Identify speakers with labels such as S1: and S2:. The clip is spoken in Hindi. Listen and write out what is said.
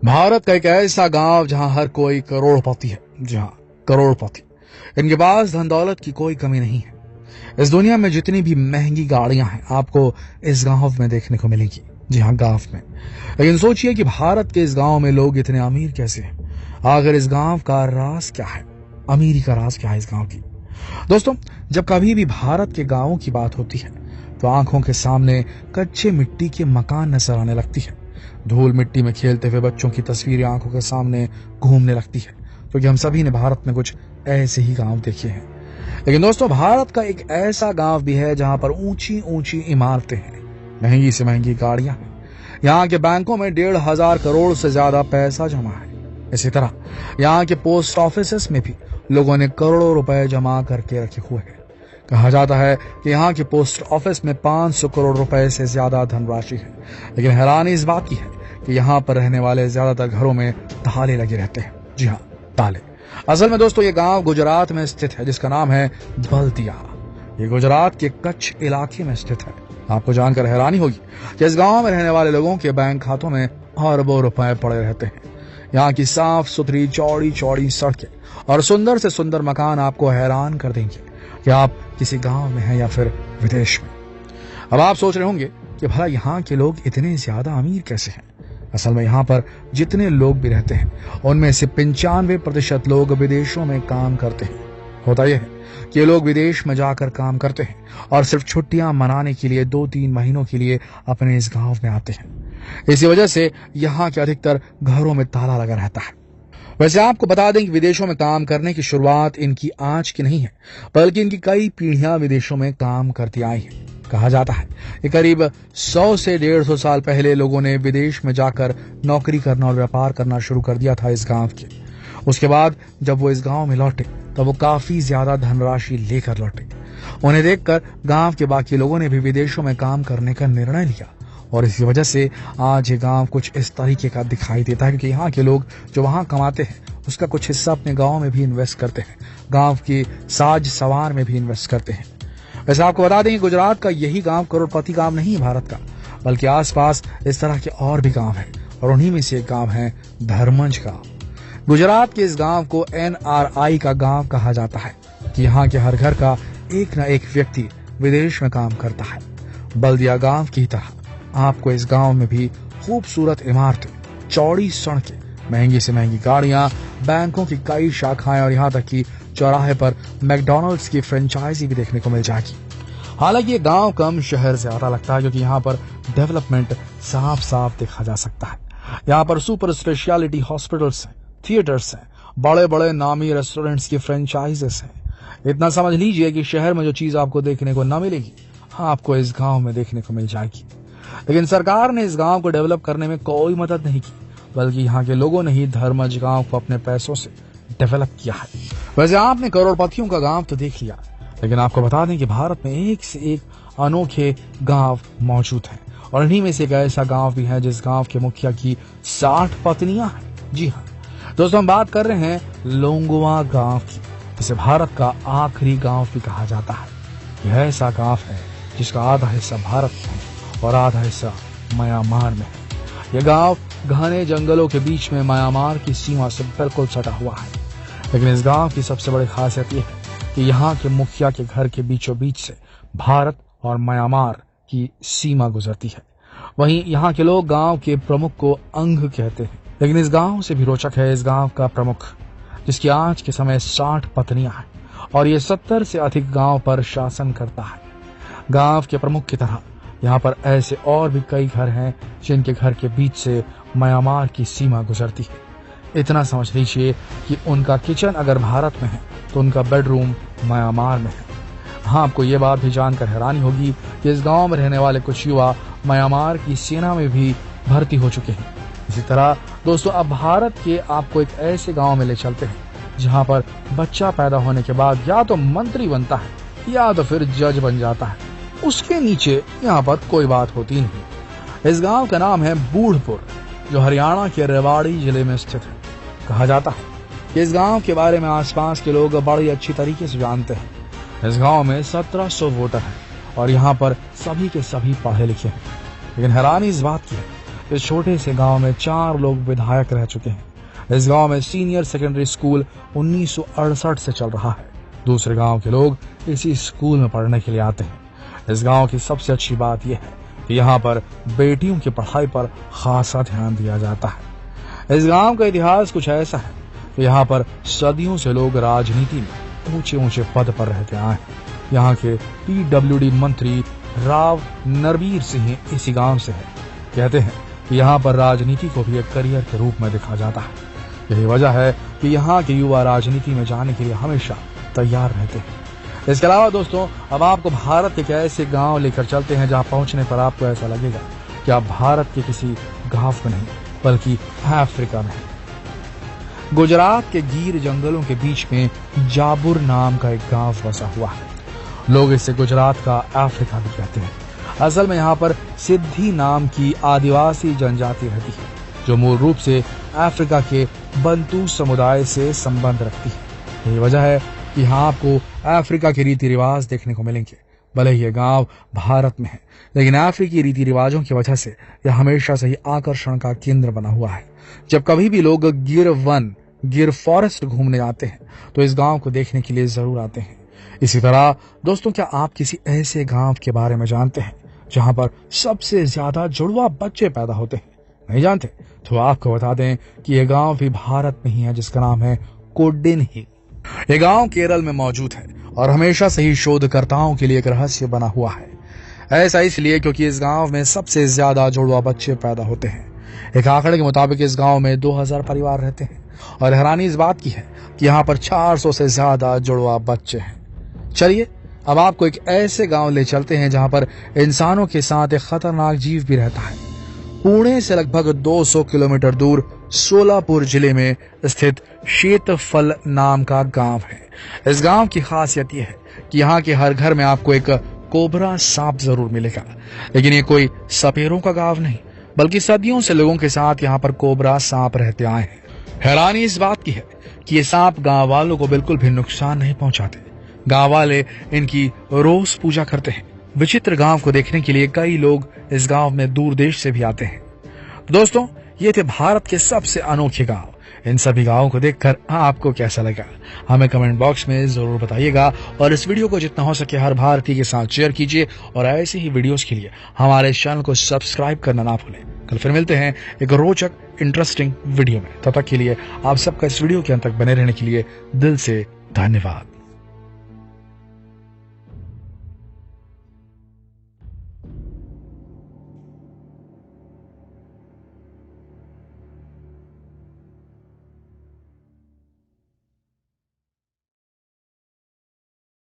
S1: भारत का एक ऐसा गांव जहां हर कोई करोड़पति है। जी हाँ, करोड़पति। इनके पास धन दौलत की कोई कमी नहीं है। इस दुनिया में जितनी भी महंगी गाड़ियां हैं आपको इस गांव में देखने को मिलेगी। जी हाँ, गांव में। लेकिन सोचिए कि भारत के इस गांव में लोग इतने अमीर कैसे हैं। आखिर इस गांव का राज क्या है, अमीरी का राज क्या है इस गांव की। दोस्तों, जब कभी भी भारत के गांवों की बात होती है तो आंखों के सामने कच्चे मिट्टी के मकान नजर आने लगती है। धूल मिट्टी में खेलते हुए बच्चों की तस्वीरें आंखों के सामने घूमने लगती है, क्योंकि हम सभी ने भारत में कुछ ऐसे ही गांव देखे हैं। लेकिन दोस्तों, भारत का एक ऐसा गांव भी है जहां पर ऊंची ऊंची इमारतें हैं, महंगी से महंगी गाड़ियां हैं। यहाँ के बैंकों में 1,500 करोड़ से ज्यादा पैसा जमा है। इसी तरह यहाँ के पोस्ट ऑफिस में भी लोगों ने करोड़ों रुपए जमा करके रखे हुए हैं। कहा जाता है कि यहाँ के पोस्ट ऑफिस में 500 करोड़ रुपए से ज्यादा धनराशि है। लेकिन हैरानी इस बात की है कि यहाँ पर रहने वाले ज्यादातर घरों में ताले लगे रहते हैं। जी हाँ, ताले। असल में दोस्तों, ये गांव गुजरात में स्थित है, जिसका नाम है बल्दिया। ये गुजरात के कच्छ इलाके में स्थित है। आपको जानकर हैरानी होगी कि इस गांव में रहने वाले लोगों के बैंक खातों में अरबों रुपए पड़े रहते हैं। यहाँ की साफ सुथरी चौड़ी चौड़ी सड़कें और सुंदर से सुंदर मकान आपको हैरान कर देंगे कि आप किसी गांव में हैं या फिर विदेश में। अब आप सोच रहे होंगे कि भला यहाँ के लोग इतने ज्यादा अमीर कैसे हैं। असल में यहाँ पर जितने लोग भी रहते हैं उनमें से 95% लोग विदेशों में काम करते हैं। होता यह है कि ये लोग विदेश में जाकर काम करते हैं और सिर्फ छुट्टियां मनाने के लिए 2-3 महीनों के लिए अपने इस गांव में आते हैं। इसी वजह से यहाँ के अधिकतर घरों में ताला लगा रहता है। वैसे आपको बता दें कि विदेशों में काम करने की शुरुआत इनकी आज की नहीं है, बल्कि इनकी कई पीढ़ियां विदेशों में काम करती आई हैं। कहा जाता है कि करीब 100 से 150 साल पहले लोगों ने विदेश में जाकर नौकरी करना और व्यापार करना शुरू कर दिया था इस गांव के। उसके बाद जब वो इस गांव में लौटे तब वो काफी ज्यादा धनराशि लेकर लौटे। उन्हें देखकर गांव के बाकी लोगों ने भी विदेशों में काम करने का निर्णय लिया और इसी वजह से आज ये गांव कुछ इस तरीके का दिखाई देता है, क्योंकि यहाँ के लोग जो वहां कमाते हैं उसका कुछ हिस्सा अपने गांव में भी इन्वेस्ट करते हैं, गांव की साज सवार में भी इन्वेस्ट करते हैं। वैसे आपको बता दें कि गुजरात का यही गांव करोड़पति गांव नहीं है भारत का, बल्कि आसपास इस तरह के और भी गांव हैं और उन्हीं में से एक गांव है धर्मंज गांव। गुजरात के इस गांव को NRI का गांव कहा जाता है कि यहाँ के हर घर का एक न एक व्यक्ति विदेश में काम करता है। बल्दिया गांव की तरह आपको इस गांव में भी खूबसूरत इमारतें, चौड़ी सड़कें, महंगी से महंगी गाड़ियां, बैंकों की कई शाखाएं और यहाँ तक कि चौराहे पर मैकडॉनल्ड्स की फ्रेंचाइजी भी देखने को मिल जाएगी। हालांकि ये गांव कम शहर से ज्यादा लगता है, क्योंकि यहाँ पर डेवलपमेंट साफ साफ देखा जा सकता है। यहाँ पर सुपर स्पेशलिटी हॉस्पिटल्स हैं, थिएटर्स हैं, बड़े बड़े नामी रेस्टोरेंट्स की फ्रेंचाइजेस हैं। इतना समझ लीजिए कि शहर में जो चीज आपको देखने को न मिलेगी आपको इस गांव में देखने को मिल जाएगी। लेकिन सरकार ने इस गांव को डेवलप करने में कोई मदद नहीं की, बल्कि यहाँ के लोगों ने ही धर्मज गांव को अपने पैसों से डेवलप किया है। वैसे आपने करोड़पतियों का गांव तो देख लिया, लेकिन आपको बता दें कि भारत में एक से एक अनोखे गांव मौजूद हैं और इन्हीं में से एक ऐसा गांव भी है जिस गांव के मुखिया की 60 पत्नियां हैं। जी हाँ दोस्तों, हम बात कर रहे हैं लोंगोवा गांव की, जिसे भारत का आखिरी गांव भी कहा जाता है। यह ऐसा गांव है जिसका आधा हिस्सा भारत में और आधा हिस्सा म्यांमार में है। यह गांव घने जंगलों के बीच में म्यांमार की सीमा से बिल्कुल सटा हुआ है। लेकिन इस गांव की सबसे बड़ी खासियत यह है कि यहाँ के मुखिया के घर के बीचों बीच से भारत और म्यांमार की सीमा गुजरती है। वहीं यहाँ के लोग गांव के प्रमुख को अंग कहते हैं। लेकिन इस गांव से भी रोचक है इस गांव का प्रमुख, जिसकी आज के समय 60 पत्नियां हैं और ये 70 से अधिक गांव पर शासन करता है। गांव के प्रमुख की तरह यहाँ पर ऐसे और भी कई घर हैं जिनके घर के बीच से म्यांमार की सीमा गुजरती है। इतना समझ लीजिए कि उनका किचन अगर भारत में है तो उनका बेडरूम म्यांमार में है। हाँ, आपको ये बात भी जानकर हैरानी होगी कि इस गांव में रहने वाले कुछ युवा म्यांमार की सेना में भी भर्ती हो चुके हैं। इसी तरह दोस्तों, अब भारत के आपको एक ऐसे गांव में ले चलते हैं जहां पर बच्चा पैदा होने के बाद या तो मंत्री बनता है या तो फिर जज बन जाता है। उसके नीचे यहाँ पर कोई बात होती नहीं। इस गांव का नाम है बूढ़पुर, जो हरियाणा के रेवाड़ी जिले में स्थित है। कहा जाता है कि इस गांव के बारे में आसपास के लोग बड़ी अच्छी तरीके से जानते हैं। इस गांव में 1700 वोटर हैं और यहाँ पर सभी के सभी पढ़े लिखे हैं। लेकिन हैरानी इस बात की है इस छोटे से गांव में 4 लोग विधायक रह चुके हैं। इस गांव में सीनियर सेकेंडरी स्कूल 1968 से चल रहा है। दूसरे गांव के लोग इसी स्कूल में पढ़ने के लिए आते हैं। इस गांव की सबसे अच्छी बात यह है कि यहाँ पर बेटियों की पढ़ाई पर खासा ध्यान दिया जाता है। इस गांव का इतिहास कुछ ऐसा है कि यहाँ पर सदियों से लोग राजनीति में ऊंचे ऊंचे पद पर रहते आए हैं। यहाँ के PWD मंत्री राव नरबीर सिंह इसी गांव से है। कहते हैं कि यहाँ पर राजनीति को भी एक करियर के रूप में देखा जाता है। यही वजह है कि यहाँ के युवा राजनीति में जाने के लिए हमेशा तैयार रहते हैं। इसके अलावा दोस्तों, अब आपको भारत के एक ऐसे गांव लेकर चलते हैं जहां पहुंचने पर आपको ऐसा लगेगा कि आप भारत के किसी गांव में नहीं बल्कि अफ्रीका में हैं। गुजरात के गिर जंगलों के बीच में जाबुर नाम का एक गांव बसा हुआ है। लोग इसे गुजरात का अफ्रीका भी कहते हैं। असल में यहाँ पर सिद्धि नाम की आदिवासी जनजाति रहती है जो मूल रूप से अफ्रीका के बंटू समुदाय से संबंध रखती है। यही वजह है कि यहाँ आपको अफ्रीका के रीति रिवाज देखने को मिलेंगे। भले ही ये गांव भारत में है, लेकिन अफ्रीकी रीति रिवाजों की वजह से यह हमेशा से ही आकर्षण का केंद्र बना हुआ है। जब कभी भी लोग गिर फॉरेस्ट घूमने आते हैं तो इस गांव को देखने के लिए जरूर आते हैं। इसी तरह दोस्तों, क्या आप किसी ऐसे गांव के बारे में जानते हैं जहां पर सबसे ज्यादा जुड़वा बच्चे पैदा होते हैं? नहीं जानते? तो आपको बता दें कि यह गांव भी भारत में ही है, जिसका नाम है कोडिन हिल। यह गांव केरल में मौजूद है और हमेशा से ही शोधकर्ताओं के लिए एक रहस्य बना हुआ है। ऐसा इसलिए क्योंकि इस गांव में सबसे ज्यादा जुड़वा बच्चे पैदा होते हैं। एक आंकड़े के मुताबिक इस गांव में 2000 परिवार रहते हैं और हैरानी इस बात की है कि यहाँ पर 400 से ज्यादा जुड़वा बच्चे हैं। चलिए अब आपको एक ऐसे गांव ले चलते हैं जहां पर इंसानों के साथ एक खतरनाक जीव भी रहता है। पुणे से लगभग 200 किलोमीटर दूर सोलापुर जिले में स्थित शेतफल नाम का गांव है। इस गांव की खासियत यह है कि यहाँ के हर घर में आपको एक कोबरा सांप जरूर मिलेगा। लेकिन ये कोई सपेरों का गांव नहीं, बल्कि सदियों से लोगों के साथ यहाँ पर कोबरा सांप रहते आए हैं। हैरानी इस बात की है कि ये सांप गांव वालों को बिल्कुल भी नुकसान नहीं पहुंचाते। गांव वाले इनकी रोज पूजा करते हैं। विचित्र गांव को देखने के लिए कई लोग इस गांव में दूर देश से भी आते हैं। दोस्तों, ये थे भारत के सबसे अनोखे गांव। इन सभी गांवों को देखकर आपको कैसा लगा हमें कमेंट बॉक्स में जरूर बताइएगा और इस वीडियो को जितना हो सके हर भारतीय के साथ शेयर कीजिए और ऐसे ही वीडियोस के लिए हमारे चैनल को सब्सक्राइब करना ना भूलें। कल फिर मिलते हैं एक रोचक इंटरेस्टिंग वीडियो में। तब तक के लिए आप सबका इस वीडियो के अंत तक बने रहने के लिए दिल से धन्यवाद।